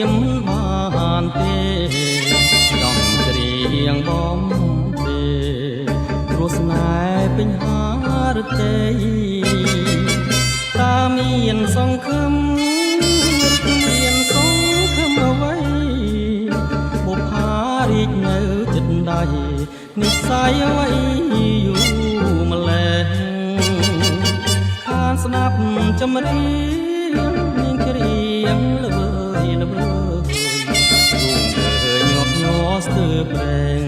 មបានទេចង់ច្រៀងបំពេព្រោះស្នេហ៍ពេញហារទេតាមានសង្ឃឹមឬគ្មានសង្ឃឹមអ្វីបុប្ផារីកនៅចិត្តដៃនិស្ស័យអ្វីយូរម្លេះខានស្ដាប់ចម្រៀងនាងច្រៀងល្វើយល្វើយរួមលើញាប់ញ័រស្ទើរប្រេង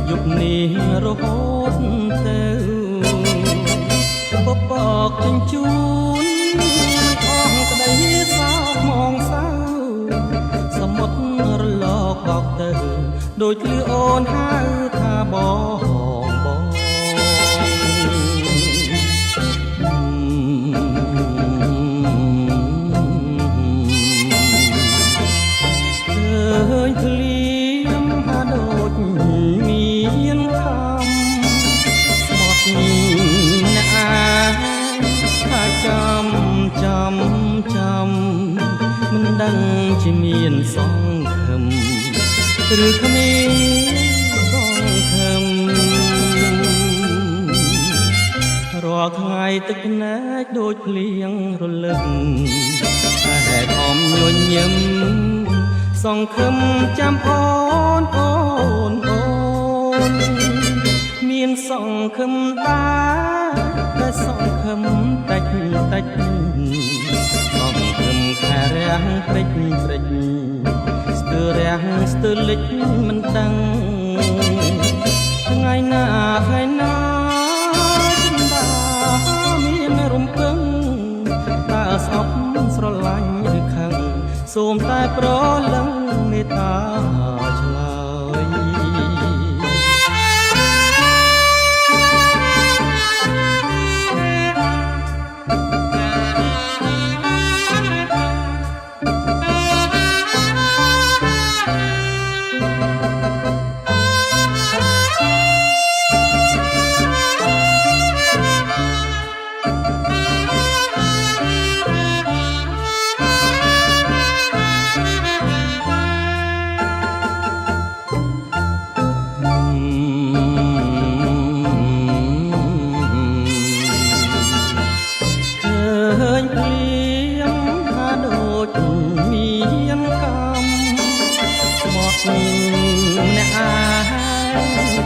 យប់នេះរហូតទៅបបកជញ្ជូនអស់ក្តីសោកមងសៅសមុទ្ររលកបោកទៅដូចលឺអូនហៅថាបងឃើញភ្លៀងហាដូចមានខំស្បត់អ្នកអាថាចាំមិនដឹងជាមានសង្ឃឹមឬគ្មានសង្ឃឹមរាល់ថ្ងៃទឹកភ្នែកដូចភ្លៀងរលឹកតែខំញញឹមសង្ឃឹមចាំអូនមានសង្ឃឹមតែសង្ឃឹមតិចសង្ឃឹមខារាំងព្រិចស្ទើររាំងស្ទើរលិចមិនដឹងថ្ងៃណាចិន្តាមានរំពឹងតើស្អប់ស្រឡាញ់ឬខឹងសូមតែប្រលឹងមេត្តាឆ្លើយអ្នកអា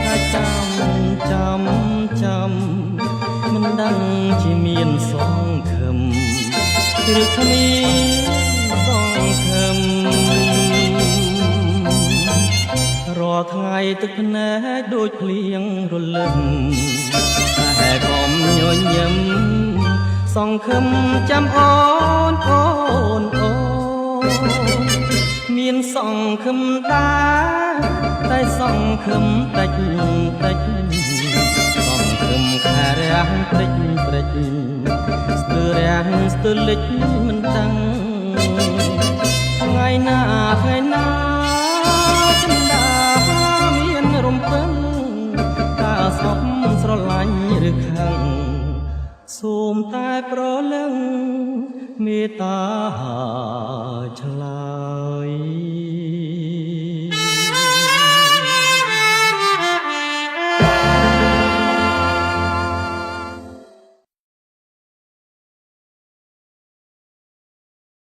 ថាចាំមិនដឹងជាមានសង្ឃឹមឬគ្មានសង្ឃឹមរាល់ថ្ងៃទឹកភ្នែកដូចភ្លៀងរលឹមតែកុំញញឹមសង្ឃឹមចាំអូនមានសង្ឃឹមតែសង្ឃឹមតិចសង្ឃឹមខារាំងព្រិចស្ទើររាំងស្ទើរលិចមិនដឹងថ្ងៃណាចិន្តាមានរំពឹងតើស្អប់ស្រឡាញ់ឬខឹងសូមតែប្រលឹងមេត្តាឆ្លើយ